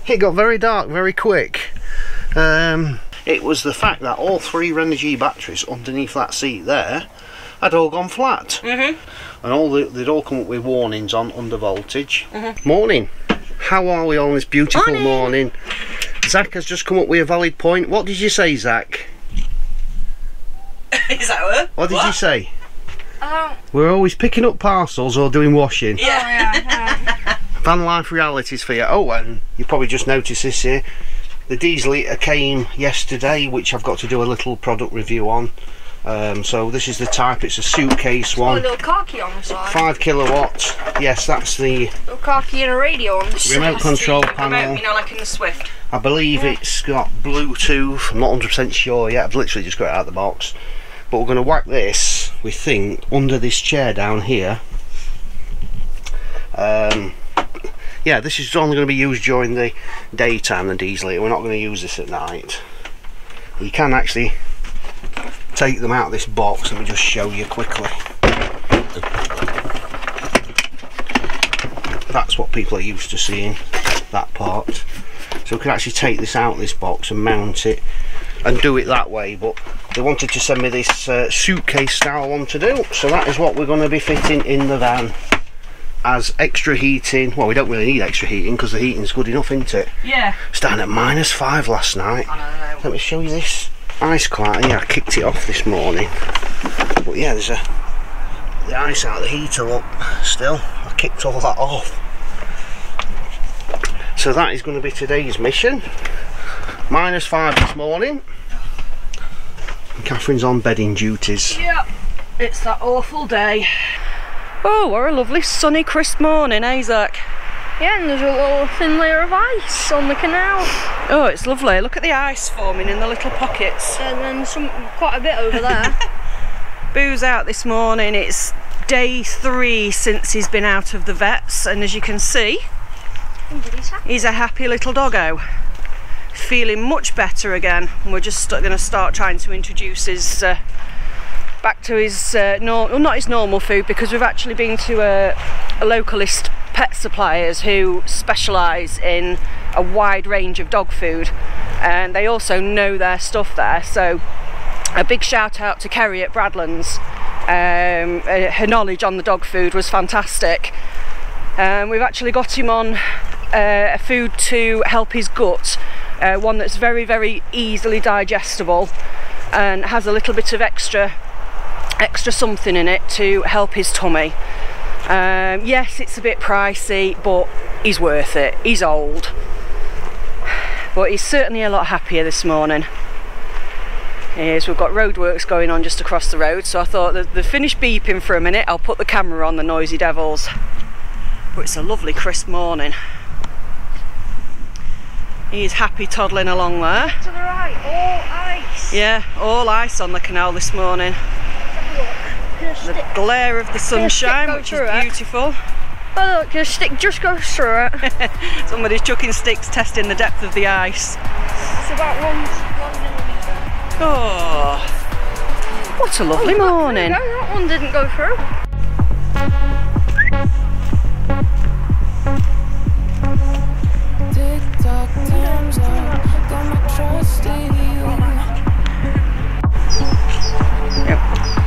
It got very dark very quick. It was the fact that all 3 Renogy batteries underneath that seat there had all gone flat. And they'd all come up with warnings on under voltage. Morning. How are we on this beautiful morning? Zach has just come up with a valid point. What did you say, Zach? Is that her? What did you say? We're always picking up parcels or doing washing. Yeah. Van life realities for you. Oh, and you probably just noticed this here. The diesel-eater came yesterday, which I've got to do a little product review on. So this is the type, it's a suitcase one. A little car key on the side. 5 kilowatt. Yes, that's the little car key and a radio on the side. remote control panel. Remote, you know, like in the Swift. I believe it's got Bluetooth. I'm not 100% sure yet. I've literally just got it out of the box. But we're going to whack this, we think, under this chair down here. Yeah, this is only going to be used during the daytime, the diesel. We're not going to use this at night. You can actually take them out of this box. Let me just show you quickly. That's what people are used to seeing, that part. So we can actually take this out of this box and mount it and do it that way, but they wanted to send me this suitcase style one to do, so that is what we're going to be fitting in the van as extra heating. Well, we don't really need extra heating because the heating's good enough, isn't it? Yeah. Starting at -5 last night. I know. Let me show you this ice climber. Yeah, I kicked it off this morning, but yeah, there's the ice out of the heater. Look, still I kicked all that off. So that is going to be today's mission. -5 this morning. And Catherine's on bedding duties. Yep, it's that awful day. Oh, what a lovely sunny crisp morning, eh, Zach? Yeah, and there's a little thin layer of ice on the canal. Oh, it's lovely. Look at the ice forming in the little pockets. And then quite a bit over there. Boo's out this morning. It's day 3 since he's been out of the vets, and as you can see, he's a happy little doggo. Feeling much better again, and we're just going to start trying to introduce his back to his not his normal food, because we've actually been to a localist pet suppliers who specialise in a wide range of dog food, and they also know their stuff there. So a big shout out to Kerry at Bradlands. Her knowledge on the dog food was fantastic. We've actually got him on a food to help his gut, one that's very, very easily digestible and has a little bit of extra something in it to help his tummy. Yes, it's a bit pricey, but he's worth it. He's old, but he's certainly a lot happier this morning. We've got roadworks going on just across the road, so I thought that they've finished beeping for a minute, I'll put the camera on the noisy devils. But it's a lovely crisp morning. He's happy toddling along there. To the right, all ice. Yeah, all ice on the canal this morning. The glare of the sunshine, which is beautiful. Oh look, your stick just goes through it. Somebody's chucking sticks, testing the depth of the ice. It's about 1 millimetre. Oh, what a lovely morning. That one didn't go through.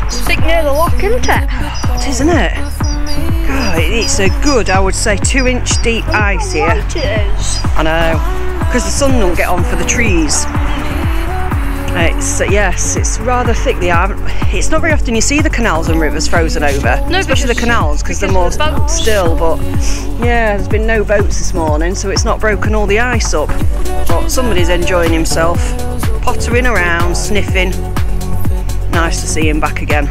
Stick near the lock, isn't it? It is, isn't it? God, it's a good, I would say, 2-inch deep ice here. It is. I know, because the sun don't get on for the trees. It's yes, it's rather thick. It's not very often you see the canals and rivers frozen over, no, especially the canals, because they're more still. But yeah, there's been no boats this morning, so it's not broken all the ice up. But somebody's enjoying himself, pottering around, sniffing. Nice to see him back again.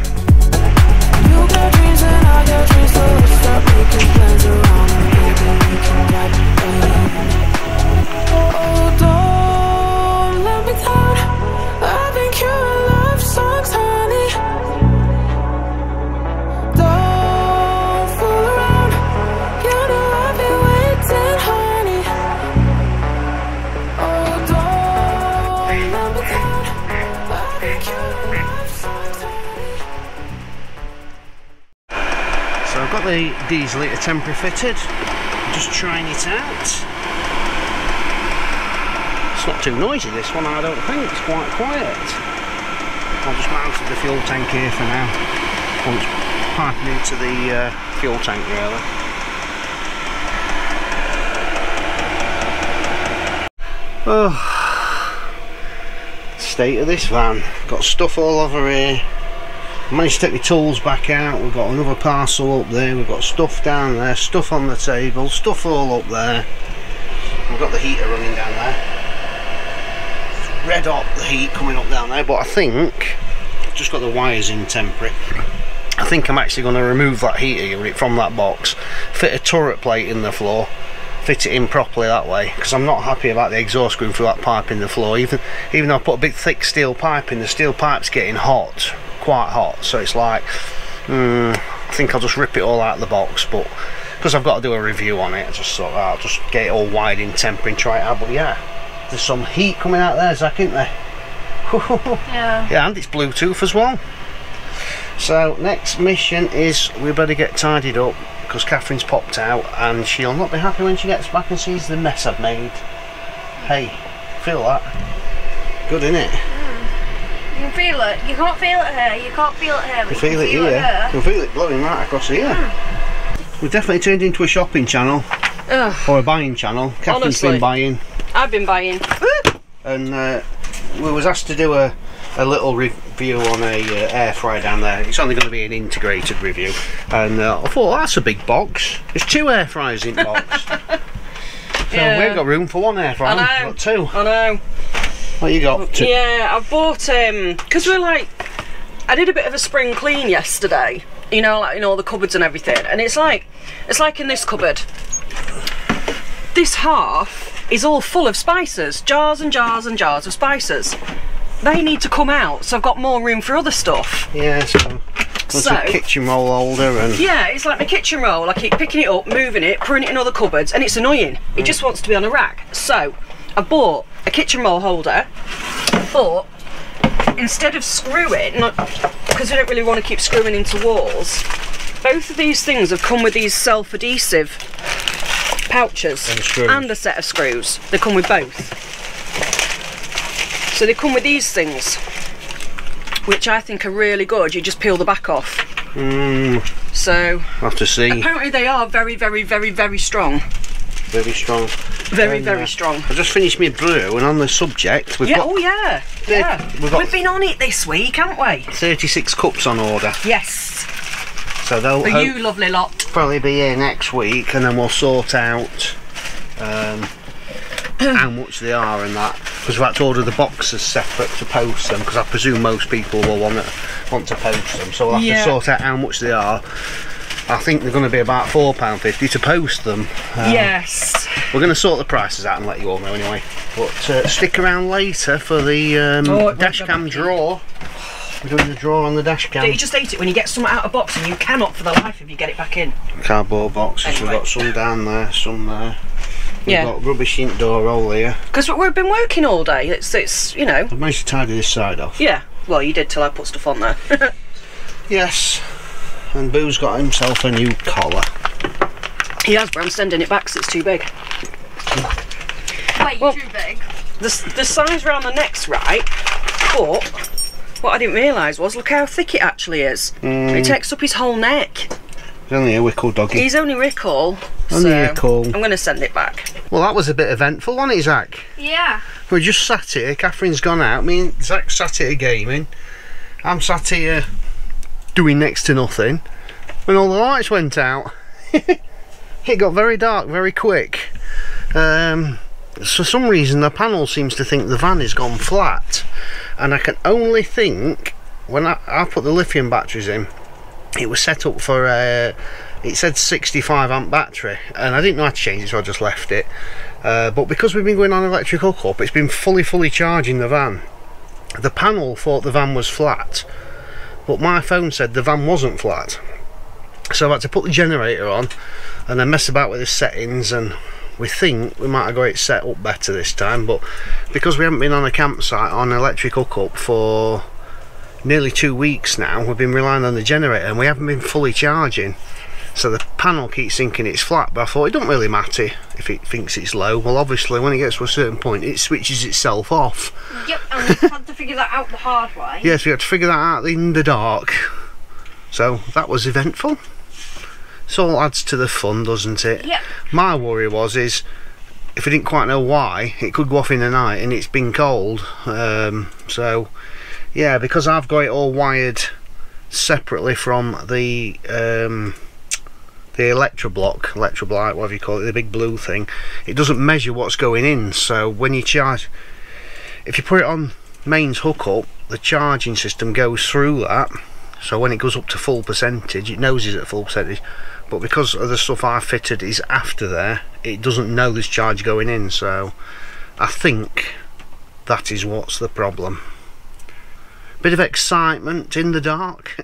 I've got the diesel-eater temporary fitted, just trying it out. It's not too noisy, this one, I don't think. It's quite quiet. I'll just mounted the fuel tank here for now. Once piping into the fuel tank, really. Oh, state of this van. Got stuff all over here. Managed to take my tools back out. We've got another parcel up there. We've got stuff down there, stuff on the table, stuff all up there. We've got the heater running down there. It's red hot, the heat coming up down there, but I think I've just got the wires in temporary. I think I'm actually going to remove that heater unit from that box, fit a turret plate in the floor, fit it in properly that way, because I'm not happy about the exhaust going through that pipe in the floor. Even though I put a big thick steel pipe in, the steel pipe's getting hot, quite hot, so it's like I think I'll just rip it all out of the box, but because I've got to do a review on it, I just thought I'll just get it all wired in temporary and try it out. But yeah, there's some heat coming out there, Zach, isn't there? Yeah, and it's Bluetooth as well. So next mission is we better get tidied up, because Catherine's popped out and she'll not be happy when she gets back and sees the mess I've made. Hey, feel that? Good, innit? You can feel it. You can't feel it here. You can't feel it here. You feel it here. You can feel it blowing right across here. We've definitely turned into a shopping channel. Or a buying channel. Catherine's been buying. I've been buying. And we was asked to do a little review on a air fryer down there. It's only going to be an integrated review. And I thought, that's a big box. There's 2 air fryers in the box. So Yeah. we've got room for 1 air fryer. I know. Got 2. I know. What you got? 2. Yeah, I've bought because we're like, I did a bit of a spring clean yesterday. You know, like in all the cupboards and everything, and it's like in this cupboard. This half is all full of spices, jars and jars and jars of spices. They need to come out, so I've got more room for other stuff. Yeah, so a kitchen roll holder and yeah, it's like my kitchen roll. I keep picking it up, moving it, putting it in other cupboards, and it's annoying. It just wants to be on a rack. So I bought a kitchen roll holder, but instead of screwing, because I don't really want to keep screwing into walls, both of these things have come with these self-adhesive pouches and a set of screws. They come with both. So they come with these things, which I think are really good. You just peel the back off. So I'll have to see. Apparently they are very, very, very, very strong. Very strong. Very, very strong. I just finished my brew, and on the subject, we've got... Oh yeah, we've been on it this week, haven't we? 36 cups on order. Yes. So they'll For you lovely lot. probably be here next week, and then we'll sort out how much they are and that, because we've had to order the boxes separate to post them, because I presume most people will want to post them, so we'll have to sort out how much they are. I think they're going to be about £4.50 to post them. Yes. We're going to sort the prices out and let you all know anyway. But stick around later for the dash cam draw. We're doing the draw on the dash cam. You just hate it when you get something out of box and you cannot for the life of you get it back in. Cardboard boxes, anyway. We've got some down there, some there. We've got rubbish ink door roll here. Because we've been working all day. It's you know. I've managed to tidy this side off. Yeah. Well, you did till I put stuff on there. Yes. And Boo's got himself a new collar. He has, but I'm sending it back because it's too big. Wait, well, too big. The size around the neck's right, but what I didn't realise was, look how thick it actually is. It takes up his whole neck. He's only a wickle doggy. He's only Rickle. Only a Rickle. I'm going to send it back. Well, that was a bit eventful, wasn't it, Zach? Yeah. We just sat here, Catherine's gone out, me and Zach sat here gaming. I'm sat here doing next to nothing when all the lights went out. It got very dark very quick. For some reason the panel seems to think the van has gone flat, and I can only think when I put the lithium batteries in, it was set up for it said 65 amp battery, and I didn't know how to change it, so I just left it. But because we've been going on electric hookup, it's been fully charging the van. The panel thought the van was flat, but my phone said the van wasn't flat, so I had to put the generator on and then mess about with the settings, and we think we might have got it set up better this time. But because we haven't been on a campsite on electric hookup for nearly 2 weeks now, we've been relying on the generator and we haven't been fully charging, So the panel keeps thinking it's flat, but I thought it don't really matter if it thinks it's low. Well, obviously when it gets to a certain point it switches itself off. Yep, and we've had to figure that out the hard way. Yes, we had to figure that out in the dark. So that was eventful. It all adds to the fun, doesn't it? Yep. My worry is if I didn't quite know why, it could go off in the night and it's been cold. So yeah, because I've got it all wired separately from the electroblight, whatever you call it, the big blue thing, it doesn't measure what's going in. So when you charge, if you put it on mains hookup, the charging system goes through that. So when it goes up to full percentage, it knows it's at full percentage, but because of the stuff I fitted is after there, it doesn't know there's charge going in. So I think that is what's the problem. Bit of excitement in the dark.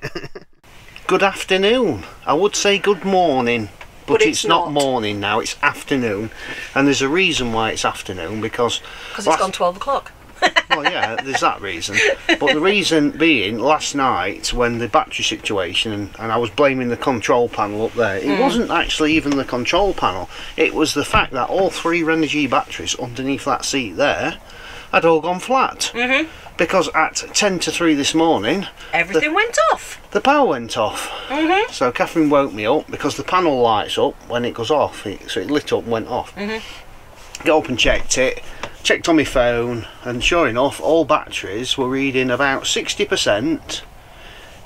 Good afternoon. I would say good morning, but it's not morning now, it's afternoon. And there's a reason why it's afternoon, because it's gone 12 o'clock. Well, yeah, there's that reason. But the reason being, last night when the battery situation, and I was blaming the control panel up there, it wasn't actually even the control panel, it was the fact that all 3 Renogy batteries underneath that seat there had all gone flat. Because at 10 to 3 this morning, everything went off. The power went off. So Catherine woke me up because the panel lights up when it goes off, so it lit up and went off. Got up and checked it, checked on my phone, and sure enough all batteries were reading about 60%,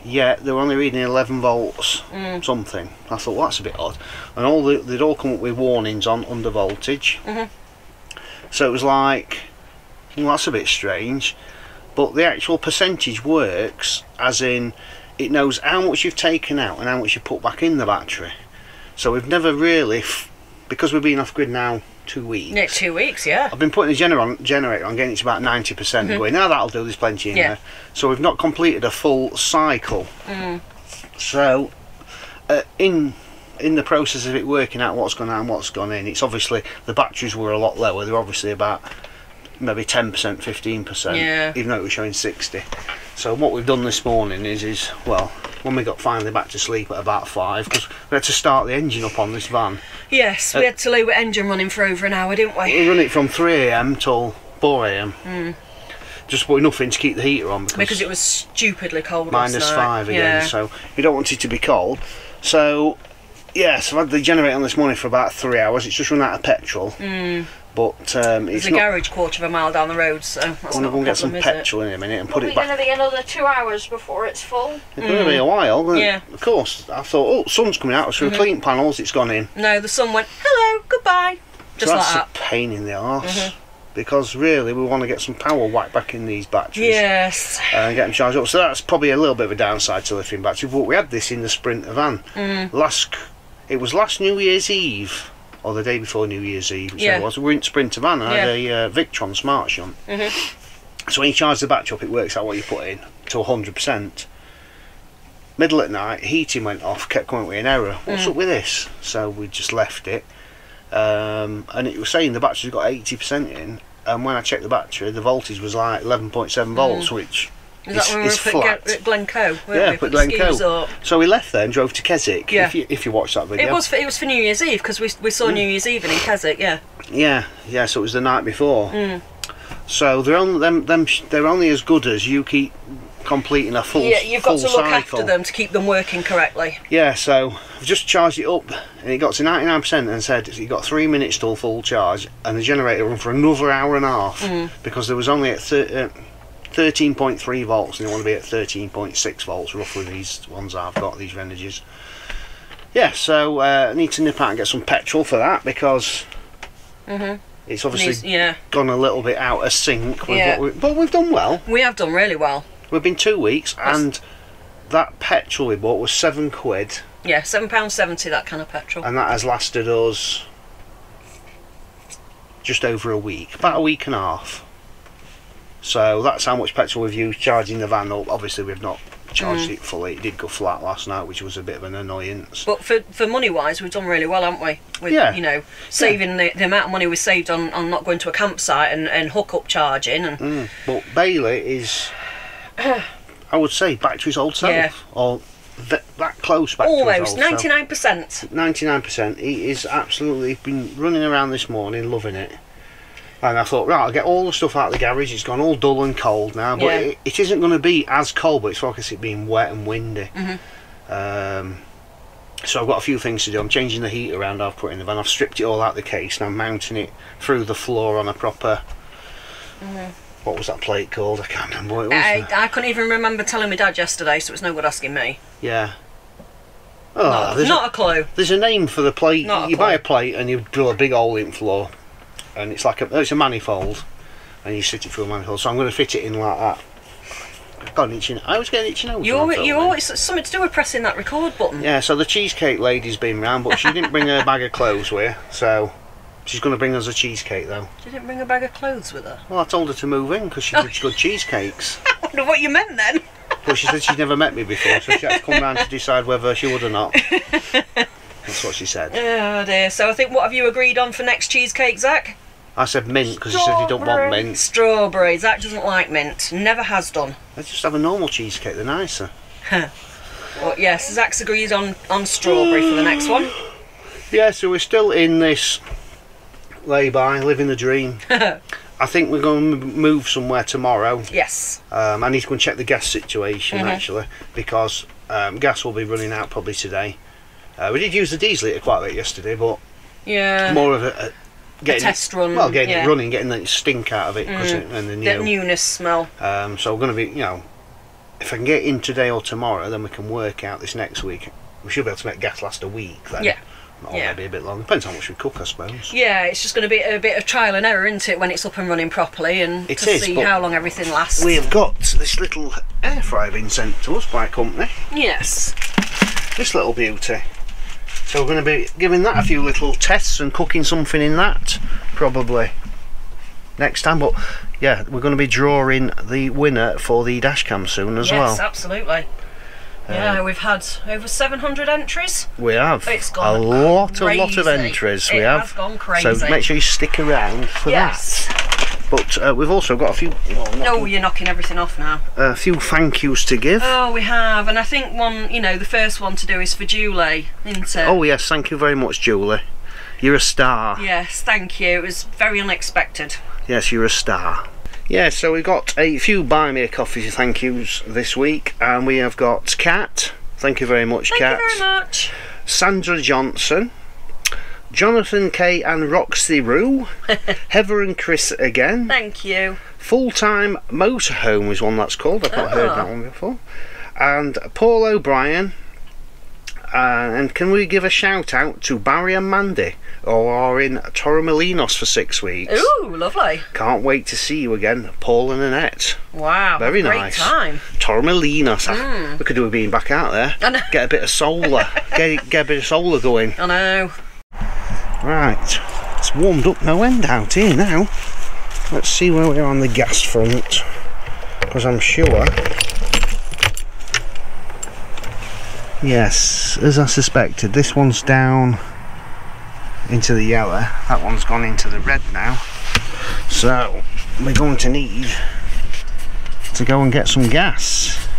yet they were only reading 11 volts something. I thought, well, that's a bit odd. And they'd all come up with warnings on under voltage. So it was like, well, that's a bit strange. But the actual percentage works, as in it knows how much you've taken out and how much you put back in the battery. So we've never really, because we've been off grid now 2 weeks. Yeah, 2 weeks, yeah. I've been putting the generator on, getting it to about 90%, going, now that'll do, there's plenty in there. So we've not completed a full cycle. So in the process of it working out what's gone out and what's gone in, it's obviously, the batteries were a lot lower, they're obviously about maybe 10%, 15%, even though it was showing 60. So what we've done this morning is well, when we got finally back to sleep at about 5, because we had to start the engine up on this van. Yes, we had to leave the engine running for over an hour, didn't we? We run it from 3 AM till 4 AM. Just put nothing to keep the heater on because it was stupidly cold. -5 again, so you don't want it to be cold. So yes, I've had the generator on this morning for about 3 hours. It's just run out of petrol. But it's a garage quarter of a mile down the road, so that's I'm going to get some petrol in a minute and put it back. It's going to be another 2 hours before it's full. It's going to be a while. Yeah. Of course, I thought, oh, sun's coming out, so clean panels, it's gone in. No, the sun went, hello, goodbye. Just so like that's a pain in the arse. Because really, we want to get some power whacked back in these batteries. Yes. And get them charged up. So that's probably a little bit of a downside to lithium battery. But we had this in the Sprinter van. It was last New Year's Eve. Or the day before New Year's Eve, whichever it was. We were in Sprinter van, and I had a Victron Smart Shunt. So when you charge the battery up, it works out what you put in to 100%. Middle at night, heating went off, kept coming with an error. What's up with this? So we just left it. And it was saying the battery's got 80% in, and when I checked the battery, the voltage was like 11.7 volts, which is that when we were at Glencoe? Yeah, put Glencoe. So we left there and drove to Keswick. Yeah. If you watched that video, it was for New Year's Eve, because we saw New Year's Eve in Keswick. Yeah. So it was the night before. So they're only as good as you keep completing a full. Yeah, you've got to look cycle after them to keep them working correctly. Yeah. So I've just charged it up, and it got to 99%, and said you got 3 minutes till full charge, and the generator run for another hour and a half because there was only at 13.3 volts, and they want to be at 13.6 volts roughly, these ones I've got, these Renogys. Yeah, so I need to nip out and get some petrol for that, because it's obviously gone a little bit out of sync with but we've done well. We have done really well. We've been 2 weeks, and that petrol we bought was £7. Yeah, £7.70, that kind of petrol. And that has lasted us just over a week, about a week and a half. So that's how much petrol we've used charging the van up. Obviously we've not charged it fully. It did go flat last night, which was a bit of an annoyance. But for money wise, we've done really well, haven't we? With, you know, saving the amount of money we saved on not going to a campsite and hook up charging. And But Bailey is, I would say, battery's old self. Or that close back almost to us also. 99%. 99%. He is absolutely been running around this morning, loving it. And I thought, right, I'll get all the stuff out of the garage. It's gone all dull and cold now, but it isn't going to be as cold, but it's focused it being wet and windy. So I've got a few things to do. I'm changing the heat around I've put in the van. I've stripped it all out of the case and I'm mounting it through the floor on a proper... What was that plate called? I can't remember what it was. I couldn't even remember telling my dad yesterday, so it's no good asking me. Yeah. Oh, not a clue. There's a name for the plate. Not a you clue. buy a plate and you drill a big hole in the floor, and it's like it's a manifold, and you sit it through a manifold. So I'm going to fit it in like that. I've got an itchy. I always get an itchy nose. You always something to do with pressing that record button. Yeah. So the cheesecake lady's been round, but she didn't bring her bag of clothes with her, so she's going to bring us a cheesecake though. She didn't bring a bag of clothes with her. Well, I told her to move in because she did good cheesecakes. I wonder what you meant then. But she said she'd never met me before, so she had to come round to decide whether she would or not. That's what she said. Oh dear. So I think, what have you agreed on for next cheesecake, Zach? I said mint because she said you don't want mint. Strawberry. Zach doesn't like mint. Never has done. Let's just have a normal cheesecake, they're nicer. Well, yes, Zach's agreed on strawberry for the next one. Yeah, so we're still in this lay-by, living the dream. I think we're going to move somewhere tomorrow. Yes. I need to go and check the gas situation actually, because gas will be running out probably today. We did use the diesel heater quite late yesterday, but more of a test run. Well, getting it running, getting the stink out of it, and the newness smell. So we're going to be, if I can get in today or tomorrow, then we can work out this next week. We should be able to make gas last a week then. Yeah. Or maybe a bit longer. Depends how much we cook, I suppose. Yeah, it's just going to be a bit of trial and error, isn't it, when it's up and running properly, and to see how long everything lasts. We have got this little air fryer being sent to us by a company. Yes. This little beauty. So we're going to be giving that a few little tests and cooking something in that, probably, next time. But yeah, we're going to be drawing the winner for the dash cam soon as well. Yes, absolutely. Yeah, we've had over 700 entries. We have. It's gone a lot of entries. It has gone crazy. So make sure you stick around for that. But we've also got a few... Oh, you're knocking everything off now. A few thank yous to give. Oh, we have. And I think one, the first one to do is for Julie, isn't it? Oh, yes. Thank you very much, Julie. You're a star. Yes, thank you. It was very unexpected. Yes, you're a star. Yeah, so we've got a few buy me a coffee thank yous this week, and we have got Kat, thank you very much, Kat. Thank you very much. Sandra Johnson, Jonathan K and Roxy Roo, Heather and Chris again. Thank you. Full-time Motorhome is one that's called, I've not heard that one before. And Paul O'Brien. And can we give a shout out to Barry and Mandy, who are in Torremolinos for 6 weeks. Ooh, lovely. Can't wait to see you again, Paul and Annette. Wow, very great nice. Time. Torremolinos. We could do with being back out there. I know. Get a bit of solar. get a bit of solar going. I know. Right, it's warmed up no end out here now. Let's see where we are on the gas front, because I'm sure... Yes, as I suspected, this one's down into the yellow, that one's gone into the red now, so we're going to need to go and get some gas,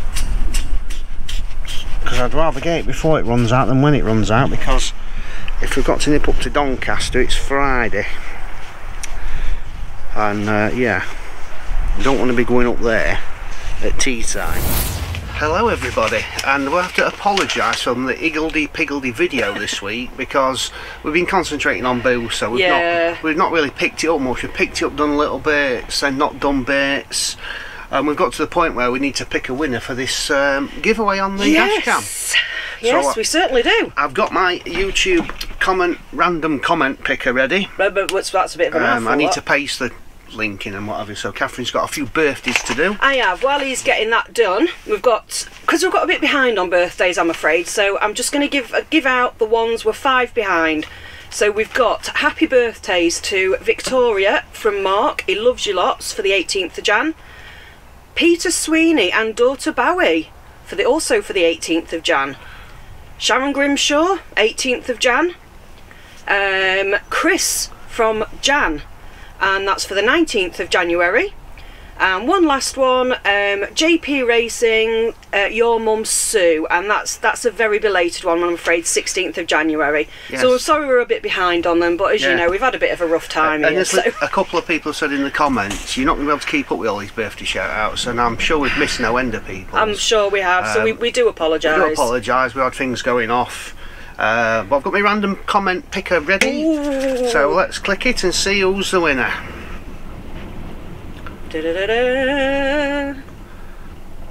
because I'd rather get it before it runs out than when it runs out, because if we've got to nip up to Doncaster, it's Friday, and yeah, we don't want to be going up there at tea time. Hello everybody, and we'll have to apologise for the higgledy-piggledy video this week, because we've been concentrating on Boo, so we've not really picked it up much. We've picked it up, done little bits, then not done bits, and we've got to the point where we need to pick a winner for this giveaway on the dash cam. Yes, so, we certainly do. I've got my YouTube random comment picker ready. But that's a bit of a mouthful. I need to paste the link in and whatever, so Catherine's got a few birthdays to do. I have. While he's getting that done, because we've got a bit behind on birthdays, I'm afraid, so I'm just going to give out the ones we're 5 behind. So we've got happy birthdays to Victoria from Mark, he loves you lots, for the 18th of Jan. Peter Sweeney and daughter Bowie also for the 18th of Jan. Sharon Grimshaw, 18th of Jan. Chris from Jan, and that's for the 19th of January. And one last one, JP Racing, your mum Sue, and that's a very belated one, I'm afraid, 16th of January. Yes. So sorry we're a bit behind on them, but as you know, we've had a bit of a rough time and here. So. A couple of people said in the comments, you're not going to be able to keep up with all these birthday shout-outs, and I'm sure we've missed no end of people. I'm sure we have, so we do apologise. We do apologise, we had things going off. But I've got my random comment picker ready. Ooh. So let's click it and see who's the winner.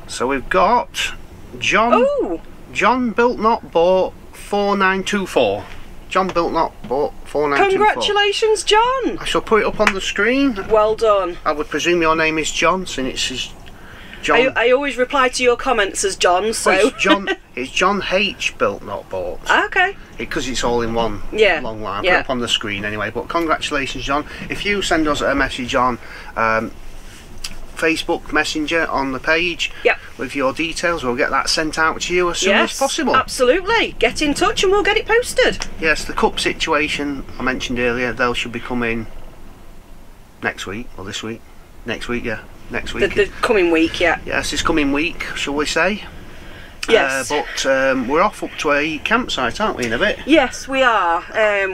So we've got John. Ooh. John Built Not Bought 4924. John Built Not Bought 4924. Congratulations, John. I shall put it up on the screen. Well done. I would presume your name is John, since it's John. I always reply to your comments as John, so. Well, it's John. It's John H. Built Not Bought. Okay. Because it's all in one long line. I'll put it up on the screen anyway. But congratulations, John. If you send us a message on Facebook Messenger on the page with your details, we'll get that sent out to you as soon as possible. Absolutely. Get in touch and we'll get it posted. Yes, the cup situation I mentioned earlier, they should be coming next week or this week. Next week, yeah. Next week. The coming week, yeah. Yes, this coming week, shall we say? Yes. But we're off up to a campsite, aren't we, in a bit? Yes, we are.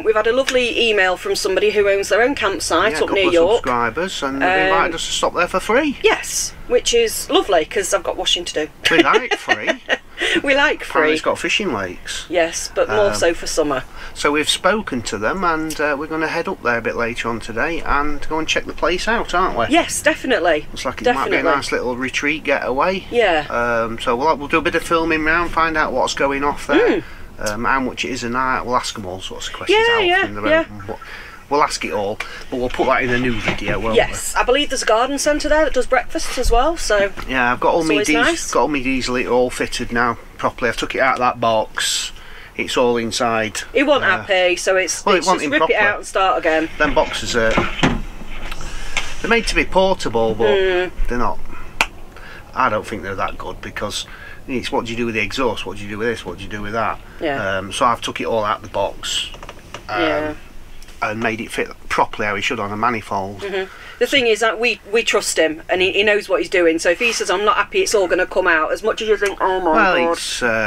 We've had a lovely email from somebody who owns their own campsite up near York. Subscribers, and they invited us to stop there for free. Yes, which is lovely because I've got washing to do. We like free. We like free. Apparently it's got fishing lakes. Yes, but more so for summer. So we've spoken to them, and we're going to head up there a bit later on today and go and check the place out, aren't we? Yes, definitely. Looks like it might be a nice little retreat getaway. Yeah. So we'll do a bit of filming round, find out what's going off there, how much it is a night. We'll ask them all sorts of questions out in the road. We'll ask it all, but we'll put that in a new video, won't we? Yes, I believe there's a garden centre there that does breakfasts as well, so... Yeah, I've got all my diesel all fitted now properly. I've took it out of that box. It's all inside. It wasn't happy, so it's just rip it out and start again. Them boxes are... They're made to be portable, but they're not... I don't think they're that good, because it's what do you do with the exhaust, what do you do with this, what do you do with that? Yeah. So I've took it all out of the box. And made it fit properly how he should on a manifold. The thing is that we trust him, and he knows what he's doing, so if he says I'm not happy, it's all going to come out, as much as you think, oh my god,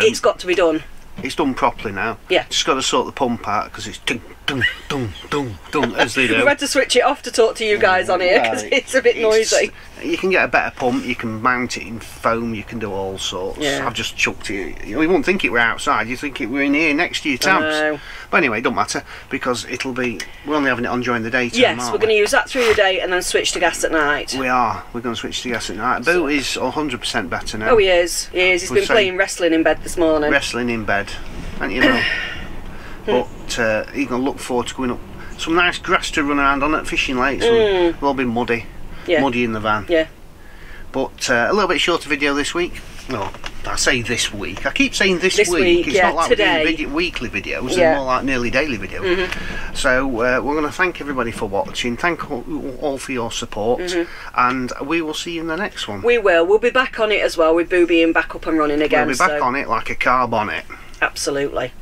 it's got to be done. It's done properly now. Yeah. Just got to sort the pump out, because it's dun dun dun dun dun as they do. We've had to switch it off to talk to you guys on here, because it's a bit noisy. You can get a better pump, you can mount it in foam, you can do all sorts. I've just chucked it. You wouldn't think it were outside, you think it were in here next to your tabs. But anyway, it don't matter, because it'll be, we're only having it on during the daytime. Yes, we're going to use that through the day and then switch to gas at night. We're going to switch to gas at night. Boo is 100% better now. Oh, he is. He's been playing wrestling in bed this morning. Wrestling in bed, and you know. But he's going to look forward to going up. Some nice grass to run around on at fishing lakes. It'll all be muddy. Muddy in the van. Yeah. But a little bit shorter video this week. Well, I say this week. I keep saying this week. It's not like we're doing weekly videos. They're more like nearly daily videos. So we're going to thank everybody for watching. Thank all for your support. And we will see you in the next one. We will. We'll be back on it as well, with Boo being back up and running again. We'll be back on it like a car bonnet. Absolutely.